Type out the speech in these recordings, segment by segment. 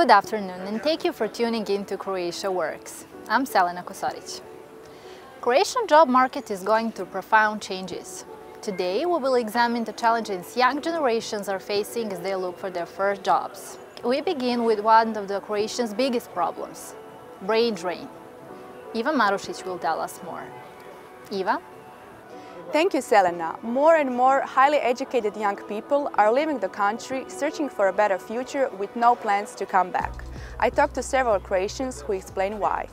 Good afternoon, and thank you for tuning in to Croatia Works. I'm Selena Kosoric. Croatian job market is going through profound changes. Today, we will examine the challenges young generations are facing as they look for their first jobs. We begin with one of the Croatians' biggest problems, brain drain. Iva Marušić will tell us more. Iva? Thank you, Selena. More and more highly educated young people are leaving the country searching for a better future with no plans to come back. I talked to several Croatians who explain why.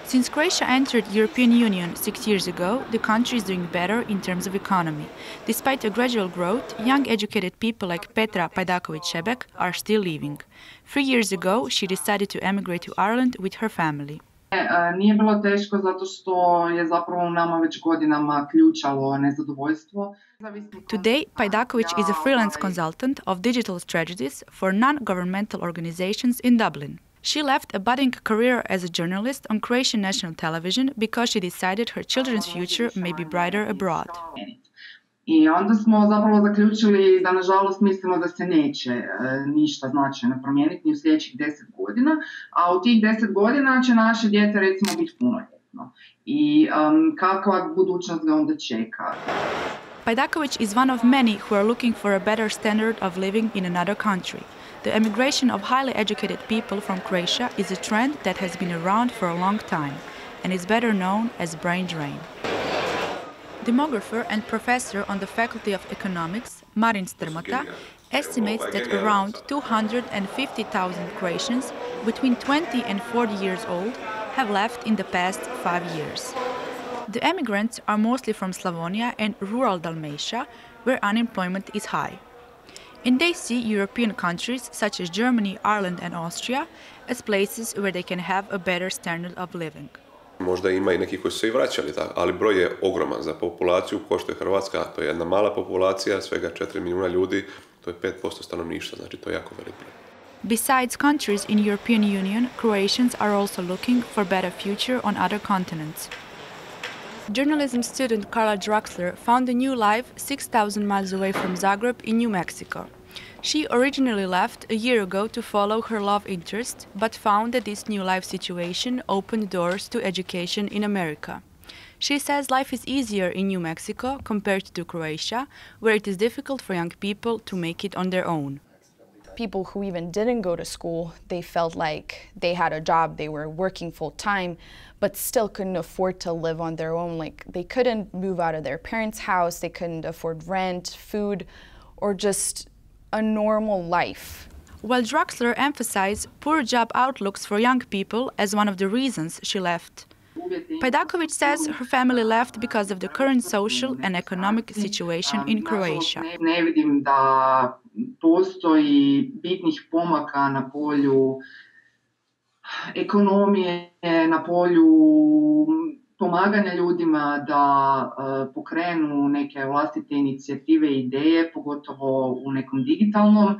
Since Croatia entered the European Union 6 years ago, the country is doing better in terms of economy. Despite a gradual growth, young educated people like Petra Pajdaković-Šebek are still leaving. 3 years ago, she decided to emigrate to Ireland with her family. Nije bilo teško zato što je zapravo u nama već godinama ključalo nezadovoljstvo. Today, Pajdaković is a freelance consultant of digital strategies for non-governmental organizations in Dublin. She left a budding career as a journalist on Croatian national television because she decided her children's future may be brighter abroad. I onda smo zapravo zaključili da nažalost mislimo da se neće ništa značajno promijeniti u sljedećih 10 godina, a u tih 10 godina će naše dijete recimo biti punoljetno. I kakva budućnost ga onda čeka? Pajdaković is one of many who are looking for a better standard of living in another country. The emigration of highly educated people from Croatia is a trend that has been around for a long time and is better known as brain drain. Demographer and professor on the Faculty of Economics, Marin Strmota, estimates that around 250,000 Croatians between 20 and 40 years old have left in the past 5 years. The emigrants are mostly from Slavonia and rural Dalmatia, where unemployment is high. And they see European countries such as Germany, Ireland and Austria as places where they can have a better standard of living. Možda ima i neki koji su se i vraćali, ali broj je ogroman za populaciju ko što je Hrvatska, to je jedna mala populacija, svega 4 milijuna ljudi, to je 5% stanovništva, znači to je jako velik broj. Besides countries in European Union, Croatians are also looking for better future on other continents. Journalism student Carla Draxler found a new life 6,000 miles away from Zagreb in New Mexico. She originally left a year ago to follow her love interest, but found that this new life situation opened doors to education in America. She says life is easier in New Mexico compared to Croatia, where it is difficult for young people to make it on their own. People who even didn't go to school, they felt like they had a job, they were working full time, but still couldn't afford to live on their own. Like they couldn't move out of their parents' house, they couldn't afford rent, food, or just a normal life. While Draxler emphasized poor job outlooks for young people as one of the reasons she left. Pajdaković says her family left because of the current social and economic situation in Croatia. Ne vidim da postoji bitnih pomaka na polju ekonomije, na polju pomaganja ljudima da pokrenu neke vlastite inicijative i ideje, pogotovo u nekom digitalnom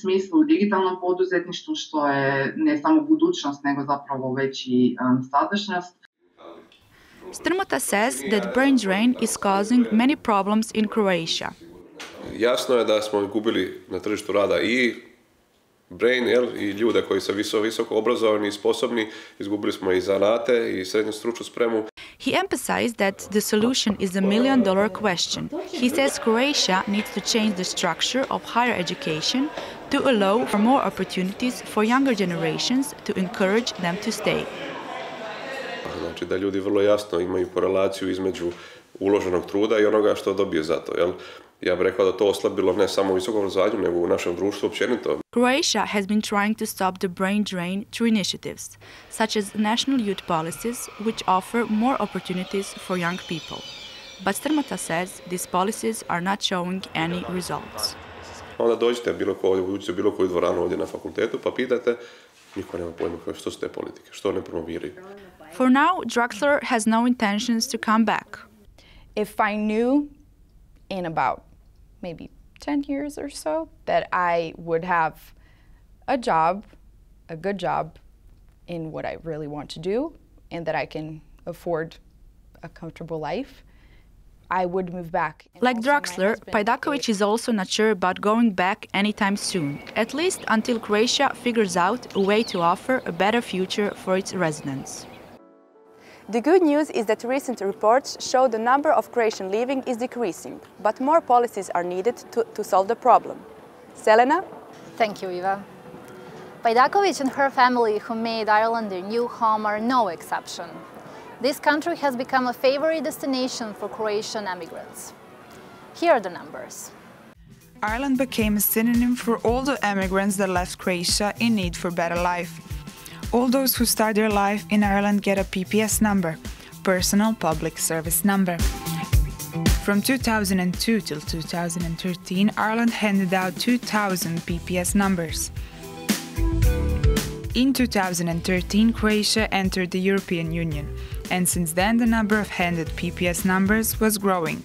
smislu, u digitalnom poduzetništvu, što je ne samo budućnost, nego zapravo već i sadašnjost. Strmota says that brain drain is causing many problems in Croatia. Jasno je da smo gubili na tržištu rada i brain, i ljude koji su visoko obrazovani i sposobni, izgubili smo i zanate i srednju stručnu spremu. He emphasized that the solution is a $1 million question. He says Croatia needs to change the structure of higher education to allow for more opportunities for younger generations to encourage them to stay. Znači da ljudi vrlo jasno imaju korelaciju između uloženog truda i onoga što dobije za to, jel? Ja bih rekao da to oslabilo ne samo u visokom obrazovanju, nego u našem društvu općenito. Croatia has been trying to stop the brain drain through initiatives, such as national youth policies, which offer more opportunities for young people. But Strmota says these policies are not showing any results. Onda dođete uđite bilo koju dvoranu ovdje na fakultetu, pa pitate, niko nema pojma što su te politike, što ne promoviraju. For now, Draxler has no intentions to come back. If I knew in about maybe 10 years or so that I would have a job, a good job in what I really want to do, and that I can afford a comfortable life, I would move back. Like Draxler, Pajdaković is also not sure about going back anytime soon, at least until Croatia figures out a way to offer a better future for its residents. The good news is that recent reports show the number of Croatians leaving is decreasing, but more policies are needed to solve the problem. Selena? Thank you, Iva. Pajdaković and her family, who made Ireland their new home, are no exception. This country has become a favorite destination for Croatian emigrants. Here are the numbers. Ireland became a synonym for all the emigrants that left Croatia in need for better life. All those who start their life in Ireland get a PPS number, Personal Public Service Number. From 2002 till 2013, Ireland handed out 2,000 PPS numbers. In 2013, Croatia entered the European Union, and since then the number of handed PPS numbers was growing.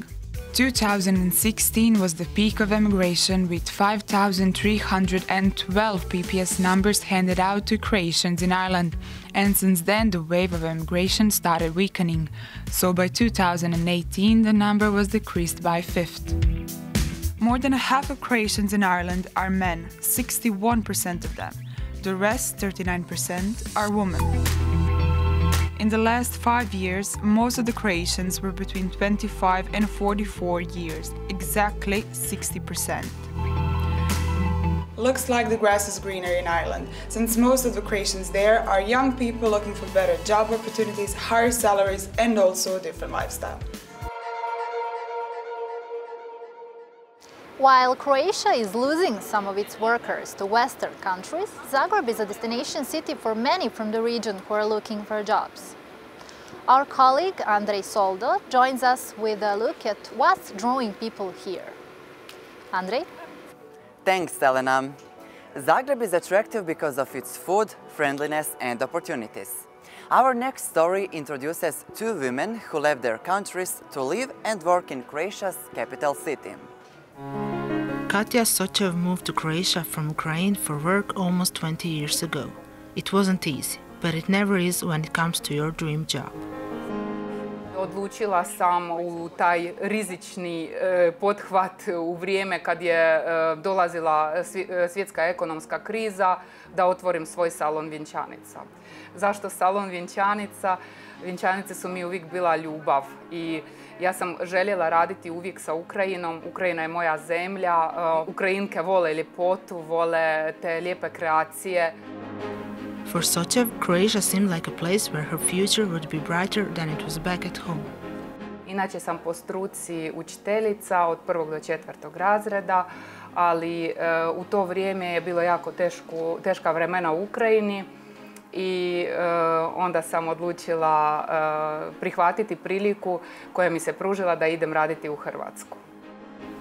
2016 was the peak of emigration, with 5,312 PPS numbers handed out to Croatians in Ireland, and since then the wave of emigration started weakening, so by 2018 the number was decreased by a fifth. More than half of Croatians in Ireland are men, 61% of them. The rest, 39%, are women. In the last 5 years, most of the Croatians were between 25 and 44 years, exactly 60%. Looks like the grass is greener in Ireland, since most of the Croatians there are young people looking for better job opportunities, higher salaries, and also a different lifestyle. While Croatia is losing some of its workers to Western countries, Zagreb is a destination city for many from the region who are looking for jobs. Our colleague Andrej Soldo joins us with a look at what's drawing people here. Andrej? Thanks, Selena. Zagreb is attractive because of its food, friendliness and opportunities. Our next story introduces two women who left their countries to live and work in Croatia's capital city. Katja Sochev moved to Croatia from Ukraine for work almost 20 years ago. It wasn't easy, but it never is when it comes to your dream job. Odlučila sam u taj rizični pothvat u vrijeme kad je dolazila svjetska ekonomska kriza da otvorim svoj salon vjenčanica. Zašto salon vjenčanica? Vjenčanice su mi uvijek bila ljubav i ja sam željela raditi uvijek sa Ukrajinom. Ukrajina je moja zemlja. Ukrajinke vole ljepotu, vole te lijepe kreacije. For Sochev, Croatia seemed like a place where her future would be brighter than it was back at home. Inače sam po struci učiteljica od 1. do 4. razreda, ali u to vrijeme je bilo jako teška vremena u Ukrajini i onda sam odlučila prihvatiti priliku koja mi se pružila da idem raditi u Hrvatsku.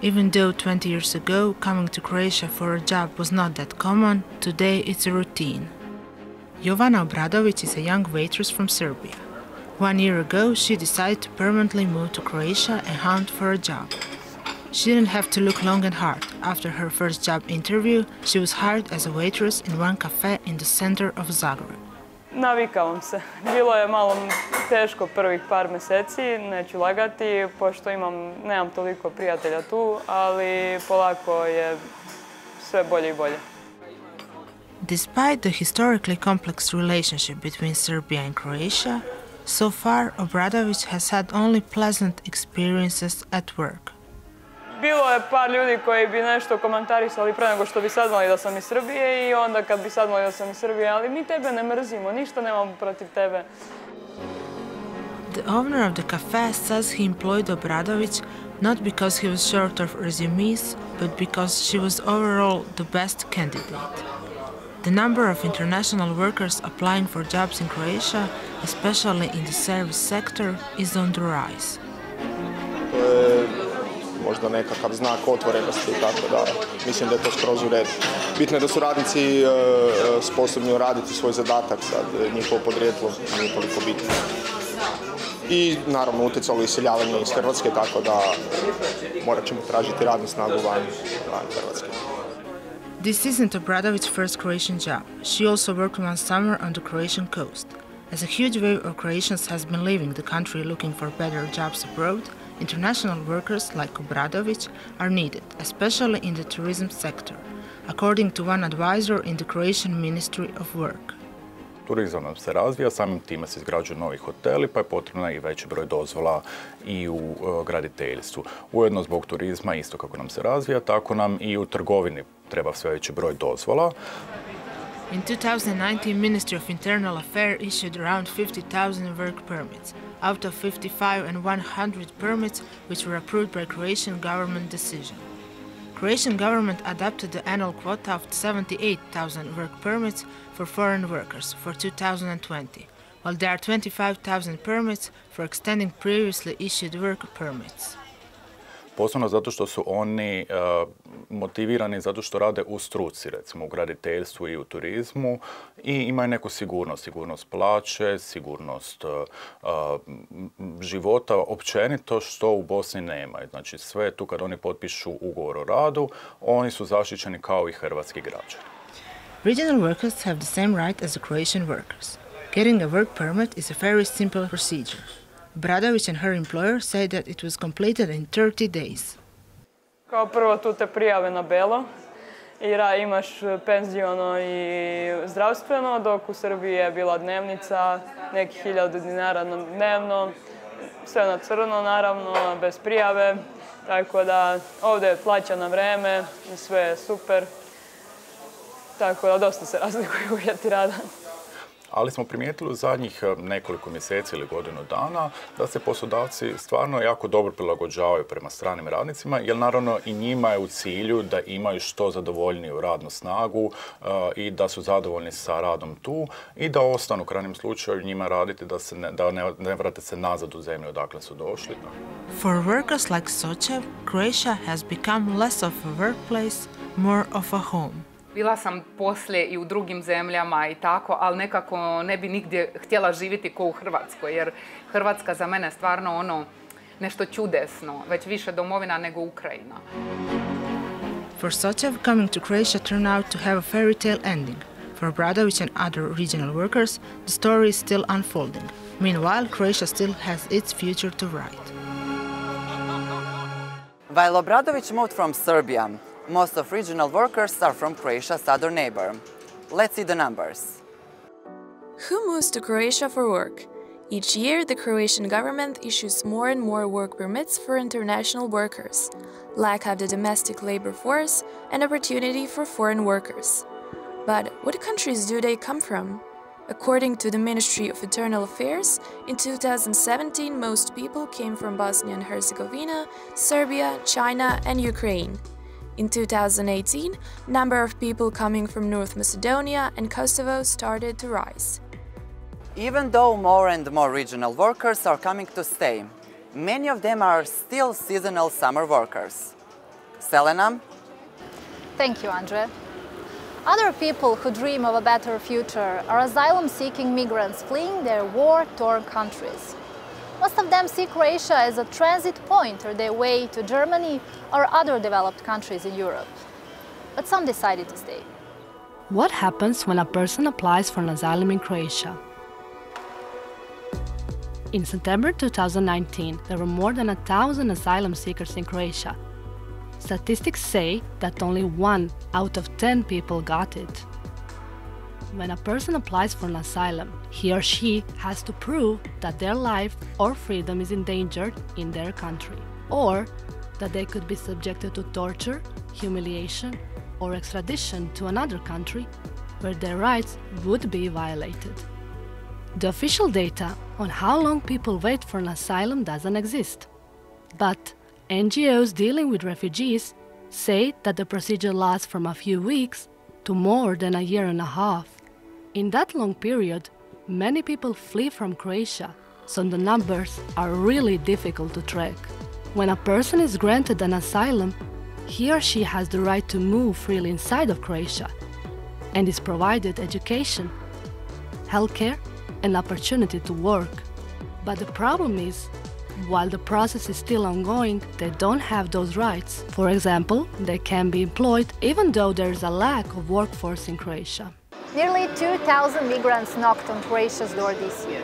Even though 20 years ago coming to Croatia for a job was not that common, today it's a routine. Jovana Obradović is a young waitress from Serbia. 1 year ago, she decided to permanently move to Croatia and hunt for a job. She didn't have to look long and hard. After her first job interview, she was hired as a waitress in one cafe in the center of Zagreb. Navikavam se. Bilo je malo teško prvih par mjeseci, neću lagati, pošto nemam toliko prijatelja tu, ali polako je sve bolje i bolje. Despite the historically complex relationship between Serbia and Croatia, so far Obradović has had only pleasant experiences at work. Bilo je par ljudi koji bi nešto komentarisali pre nego što bi saznali da sam iz Srbije i onda kad bi saznali da sam iz Srbije, ali mi tebe ne mrzimo, ništa nemamo protiv tebe. The owner of the cafe says he employed Obradović not because he was short of resumes, but because she was overall the best candidate. The number of international workers applying for jobs in Croatia, especially in the service sector, is on the rise. Možda nekakav znak otvorenosti, tako da mislim da je to skroz u redu. Bitno je da su radnici sposobni raditi svoj zadatak, sad njihovo podrijetlo nije toliko bitno. I naravno utjecalo iseljavanje iz Hrvatske, tako da morat ćemo tražiti radnu snagu van Hrvatske. This isn't Obradović's first Croatian job. She also worked one summer on the Croatian coast. As a huge wave of Croatians has been leaving the country looking for better jobs abroad, International workers like Obradović are needed, especially in the tourism sector, according to one advisor in the Croatian Ministry of Work. Turizam nam se razvija, samim time se izgrađuju novi hoteli, pa je potrebno i veći broj dozvola i u graditeljstvu. Ujedno zbog turizma, isto kako nam se razvija, tako nam i u trgovini treba sve veći broj dozvola. In 2019, Ministry of Internal Affairs issued around 50,000 work permits, out of 55 and 100 permits which were approved by Croatian government decision. Croatian government adopted the annual quota of 78,000 work permits for foreign workers for 2020, while there are 25,000 permits for extending previously issued work permits. Posebno zato što su oni motivirani zato što rade u struci, recimo u graditeljstvu i u turizmu i imaju neku sigurnost, sigurnost plaće, sigurnost života općenito što u Bosni nemaju. Znači sve tu kad oni potpišu ugovor o radu, oni su zaštićeni kao i hrvatski građani. Regional workers have the same right as the Croatian workers. Getting a work permit is a very simple procedure. Obradović and her employer said that it was completed in 30 days. Kao prvo tu te prijave na belo i imaš penziono i zdravstveno, dok u Srbiji je bila dnevnica, nekih 1000 dinara dnevno, sve na crno naravno, bez prijave, tako da ovdje je plaća na vreme i sve je super, tako da dosta se razlikuju uvjeti rada. Ali smo primijetili u zadnjih nekoliko mjeseci ili godinu dana da se poslodavci stvarno jako dobro prilagođavaju prema stranim radnicima, jer naravno i njima je u cilju da imaju što zadovoljniju radnu snagu i da su zadovoljni sa radom tu i da ostanu u krajnjem slučaju njima raditi, da ne vrate se nazad u zemlju odakle su došli. For workers like Sochev, Croatia has become less of a workplace, more of a home. Bila sam poslije i u drugim zemljama i tako, ali nekako ne bi nigdje htjela živjeti ko u Hrvatskoj, jer Hrvatska za mene je stvarno nešto čudesno, već više domovina nego Ukrajina. For Sochev, coming to Croatia turned out to have a fairy tale ending. For Obradović and other regional workers, the story is still unfolding. Meanwhile, Croatia still has its future to write. While Obradović moved from Serbia, most of regional workers are from Croatia's southern neighbor. Let's see the numbers. Who moves to Croatia for work? Each year, the Croatian government issues more and more work permits for international workers, lack of the domestic labor force, and opportunity for foreign workers. But what countries do they come from? According to the Ministry of Internal Affairs, in 2017 most people came from Bosnia and Herzegovina, Serbia, China, and Ukraine. In 2018, number of people coming from North Macedonia and Kosovo started to rise. Even though more and more regional workers are coming to stay, many of them are still seasonal summer workers. Selena? Thank you, Andre. Other people who dream of a better future are asylum-seeking migrants fleeing their war-torn countries. Most of them see Croatia as a transit point on their way to Germany or other developed countries in Europe. But some decided to stay. What happens when a person applies for an asylum in Croatia? In September 2019, there were more than 1,000 asylum seekers in Croatia. Statistics say that only 1 out of 10 people got it. When a person applies for an asylum, he or she has to prove that their life or freedom is endangered in their country, or that they could be subjected to torture, humiliation, or extradition to another country where their rights would be violated. The official data on how long people wait for an asylum doesn't exist, but NGOs dealing with refugees say that the procedure lasts from a few weeks to more than a year and a half. In that long period, many people flee from Croatia, so the numbers are really difficult to track. When a person is granted an asylum, he or she has the right to move freely inside of Croatia and is provided education, healthcare, and opportunity to work. But the problem is, while the process is still ongoing, they don't have those rights. For example, they can be employed even though there is a lack of workforce in Croatia. Nearly 2,000 migrants knocked on Croatia's door this year.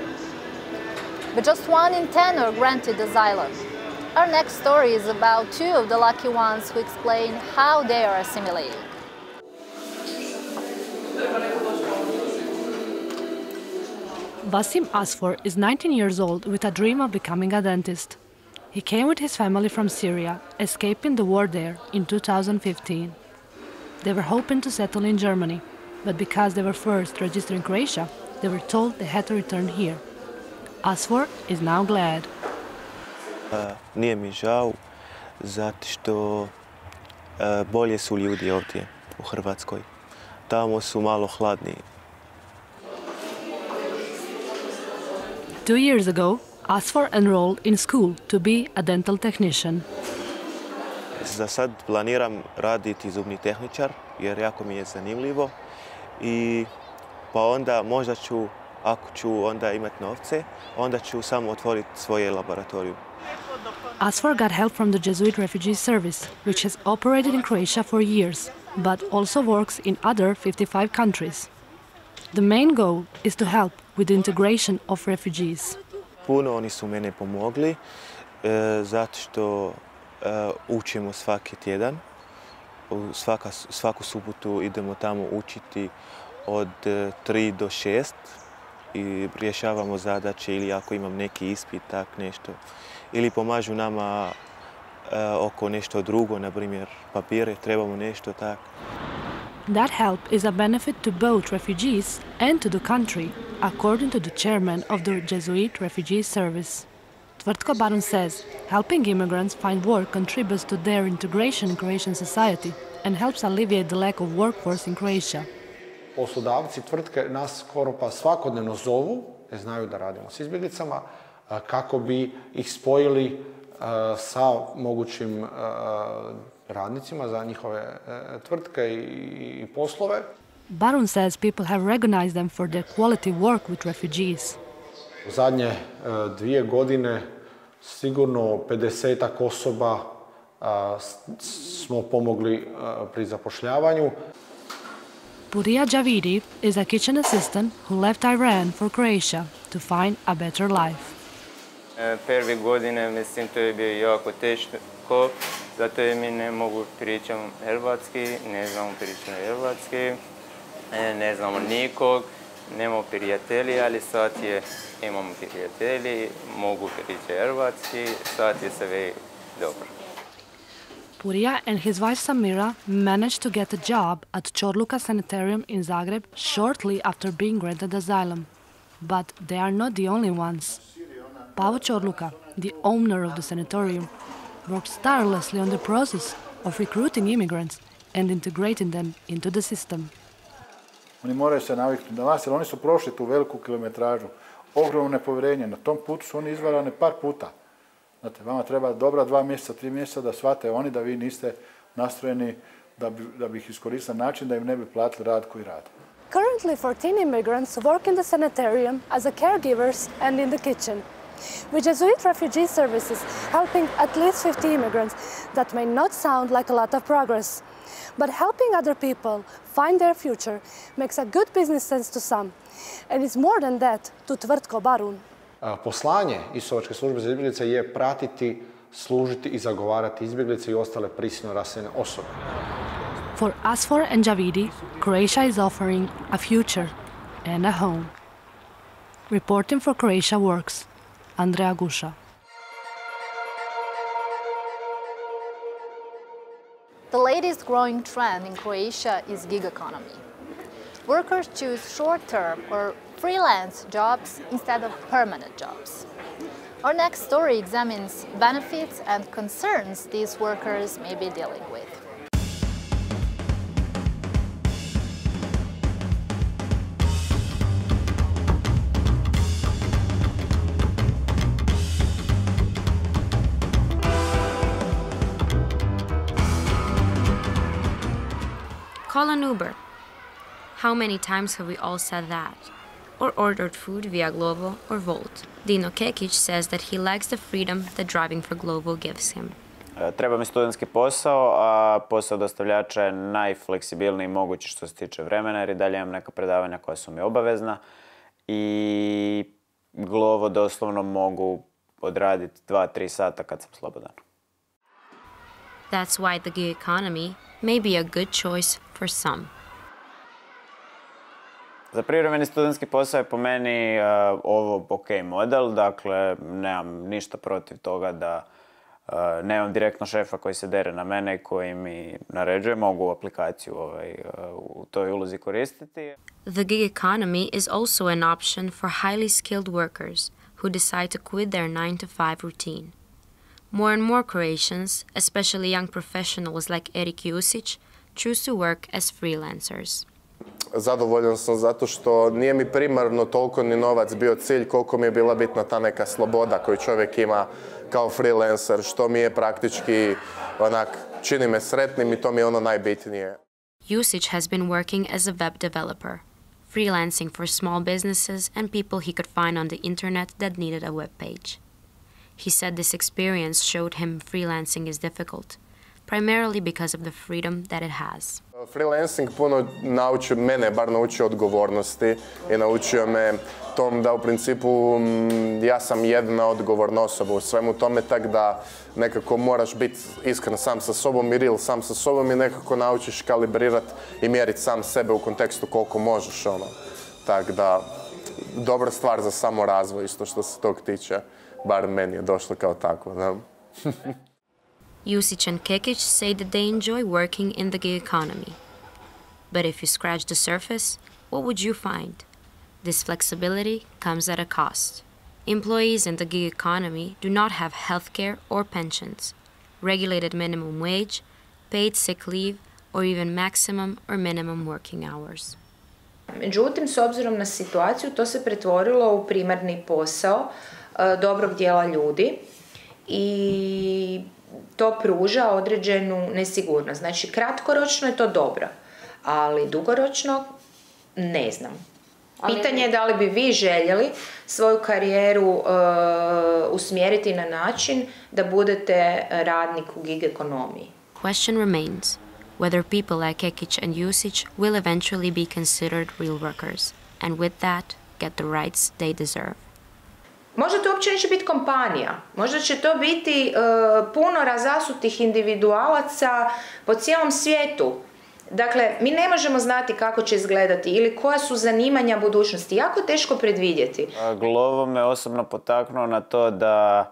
But just 1 in 10 are granted asylum. Our next story is about two of the lucky ones who explain how they are assimilating. Basim Asfor is 19 years old with a dream of becoming a dentist. He came with his family from Syria, escaping the war there in 2015. They were hoping to settle in Germany, but because they were first registered in Croatia, they were told they had to return here. Asfor is now glad. Nije mi žao, zato što bolje su ljudi ovdje u Hrvatskoj. Tamo su malo hladniji. 2 years ago, Asfor enrolled in school to be a dental technician. Za sad planiram raditi zubni tehničar, jer jako mi je zanimljivo. I pa onda možda ću, ako ću onda imati novce, onda ću samo otvoriti svoje laboratoriju. Asfor got help from the Jesuit Refugee Service, which has operated in Croatia for years, but also works in other 55 countries. The main goal is to help with the integration of refugees. Puno oni su mene pomogli, zato što učimo svaki tjedan. Svaku subotu idemo tamo učiti od 3 do 6 i rješavamo zadaće ili ako imam neki ispit, tak nešto. Ili pomažu nama oko nešto drugo, na primjer papire, trebamo nešto tak. That help is a benefit to both refugees and to the country, according to the chairman of the Jesuit Refugee Service. Tvrtko Barun says helping immigrants find work contributes to their integration in Croatian society and helps alleviate the lack of workforce in Croatia. Poslodavci tvrtke nas skoro pa svakodnevno zovu, jer znaju da radimo s izbjeglicama, kako bi ih spojili sa mogućim radnicima za njihove tvrtke i poslove. Barun says people have recognized them for their quality work with refugees. U zadnje 2 godine sigurno 50-ak osoba smo pomogli pri zapošljavanju. Puria Javidi is a kitchen assistant who left Iran for Croatia to find a better life. Prve godine, mislim, to je bio jako teško, zato je mi ne mogu pričati hrvatski, ne znamo pričati hrvatski, ne znamo nikog, nemamo prijatelji, ali sad imamo prijatelji, mogu pričati hrvatski, sad je sve dobro. Puria and his wife Samira managed to get a job at Čorluka Sanitarium in Zagreb shortly after being granted asylum. But they are not the only ones. Pavo Čorluka, the owner of the sanatorium, works tirelessly on the process of recruiting immigrants and integrating them into the system. Oni moraju se naviknuti na vas, jer oni su prošli tu veliku kilometražu, ogromno nepovjerenje. Na tom putu su oni izvarane par puta. Znate, vama treba dobra 2 mjeseca, 3 mjeseca da shvate oni da vi niste nastrojeni da bi ih iskoristili na način da im ne bi platili rad koji rade. Currently, 14 immigrants work in the sanitarium as a caregivers and in the kitchen. With Jesuit Refugee Services helping at least 50 immigrants, that may not sound like a lot of progress. But helping other people find their future makes a good business sense to some. And it's more than that to Tvrtko Barun. Poslanje Isusovačke službe za izbjeglice je pratiti, služiti i zagovarati izbjeglice i ostale prisilno raseljene osobe. For Asfor and Javidi, Croatia is offering a future and a home. Reporting for Croatia Works, Andrea Gusha. The latest growing trend in Croatia is gig economy. Workers choose short-term or freelance jobs instead of permanent jobs. Our next story examines benefits and concerns these workers may be dealing with. Call an Uber. How many times have we all said that? Or ordered food via Glovo or Volt. Dino Kekić says that he likes the freedom that driving for Glovo gives him. Treba mi studentski posao, a posao dostavljača je najfleksibilniji mogući što se tiče vremena, jer i dalje imam neka predavanja koja su mi obavezna i Glovo doslovno mogu odraditi 2-3 sata kad sam slobodan. That's why the gig economy may be a good choice for some. Za privremeni studentski posao je po meni ovo ok model, dakle nemam ništa protiv toga da nemam direktno šefa koji se dere na mene i koji mi naređuje, mogu aplikaciju u toj ulozi koristiti. The gig economy is also an option for highly skilled workers who decide to quit their 9-to-5 routine. More and more Croatians, especially young professionals like Erik Jusic, choose to work as freelancers. Zadovoljan sam zato što nije mi primarno toliko ni novac bio cilj koliko mi je bila bitna ta neka sloboda koju čovjek ima kao freelancer, što mi je praktički onak, čini me sretnim i to mi je ono najbitnije. Jusic has been working as a web developer, freelancing for small businesses and people he could find on the internet that needed a web page. He said this experience showed him freelancing is difficult, primarily because of the freedom that it has. Freelancing puno mene bar naučio odgovornosti i naučio me tom da u principu ja sam jedna odgovorna osoba u svemu tome, tak da nekako moraš biti iskren sam sa sobom i real sam sa sobom i nekako naučiš kalibrirati i mjeriti sam sebe u kontekstu koliko možeš. Tak da, dobra stvar za samorazvoj isto što se tog tiče, bar meni je došlo kao tako. Da? Jusic and Kekic say that they enjoy working in the gig economy. But if you scratch the surface, what would you find? This flexibility comes at a cost. Employees in the gig economy do not have healthcare or pensions, regulated minimum wage, paid sick leave, or even maximum or minimum working hours. Međutim, s obzirom na situaciju, to se pretvorilo u primarni posao dobrog dijela ljudi i to pruža određenu nesigurnost. Znači, kratkoročno je to dobro, ali dugoročno ne znam. Pitanje je da li bi vi željeli svoju karijeru usmjeriti na način da budete radnik u gig ekonomiji. Question remains whether people like Kekic and Jusic will eventually be considered real workers and with that get the rights they deserve. Možda to uopće neće biti kompanija, možda će to biti puno razasutih individualaca po cijelom svijetu. Dakle, mi ne možemo znati kako će izgledati ili koja su zanimanja budućnosti. Jako teško predvidjeti. Glovo me osobno potaknuo na to da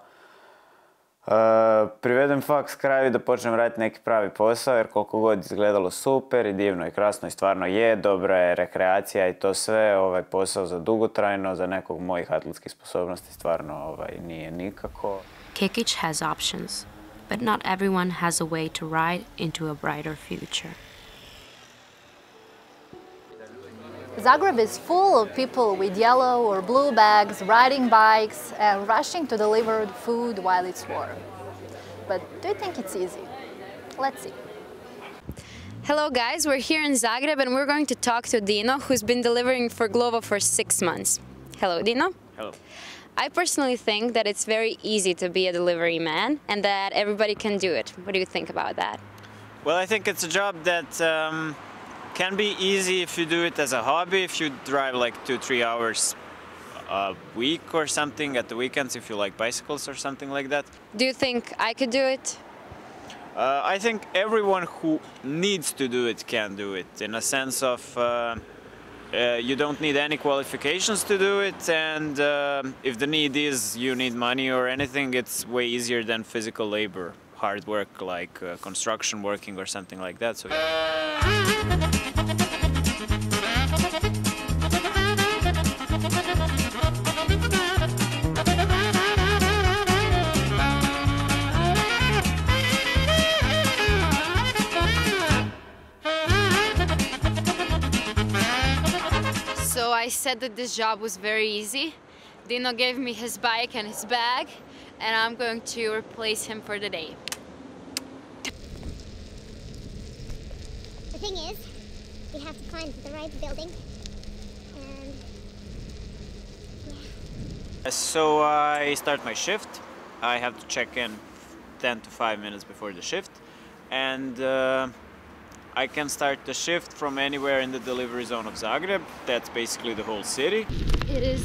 privedem faks kraju i da počnem raditi neki pravi posao, jer koliko god izgledalo super i divno i krasno i stvarno je, dobra je rekreacija i to sve, ovaj posao za dugotrajno, za nekog mojih atletskih sposobnosti stvarno nije nikako. Kekic has options, but not everyone has a way to ride into a brighter future. Zagreb is full of people with yellow or blue bags, riding bikes and rushing to deliver food while it's warm. But do you think it's easy? Let's see. Hello guys, we're here in Zagreb and we're going to talk to Dino, who's been delivering for Glovo for 6 months. Hello Dino. Hello. I personally think that it's very easy to be a delivery man and that everybody can do it. What do you think about that? Well, I think it's a job that can be easy if you do it as a hobby, if you drive like 2-3 hours a week or something at the weekends, if you like bicycles or something like that. Do you think I could do it? I think everyone who needs to do it can do it, in a sense of you don't need any qualifications to do it, and if the need is you need money or anything, it's way easier than physical labor, hard work like construction working or something like that. So. So I said that this job was very easy. Dino gave me his bike and his bag, and I'm going to replace him for the day. The thing is, we have to climb the right building. And yeah. So I start my shift. I have to check in 10 to 5 minutes before the shift, and I can start the shift from anywhere in the delivery zone of Zagreb. That's basically the whole city. It is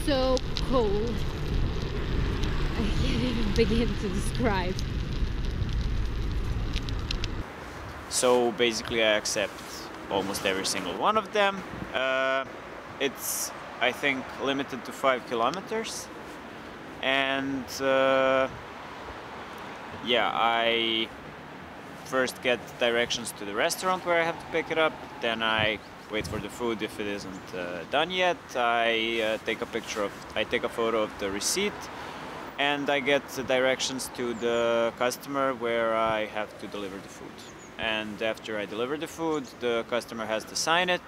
so cold. I can't even begin to describe. So basically I accept almost every single one of them. It's, I think, limited to 5 kilometers. And yeah, I first get directions to the restaurant where I have to pick it up. Then I wait for the food if it isn't done yet. I take a photo of the receipt, and I get the directions to the customer where I have to deliver the food. And after I deliver the food, the customer has to sign it,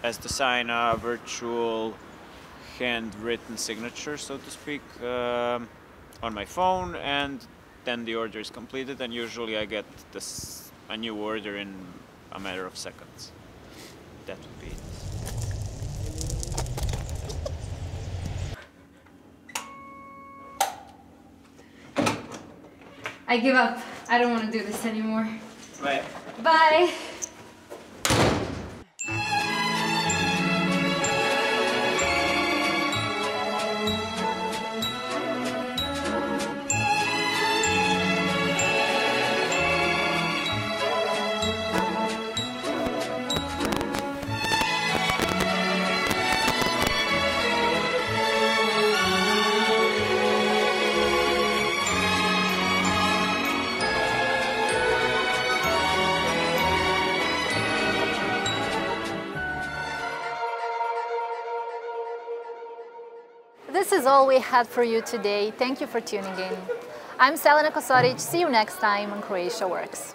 has to sign a virtual handwritten signature, so to speak, on my phone, and then the order is completed, and usually I get a new order in a matter of seconds. That would be it. I give up. I don't want to do this anymore. Bye. Bye. This is all we had for you today. Thank you for tuning in. I'm Selena Kosoric. See you next time on Croatia Works.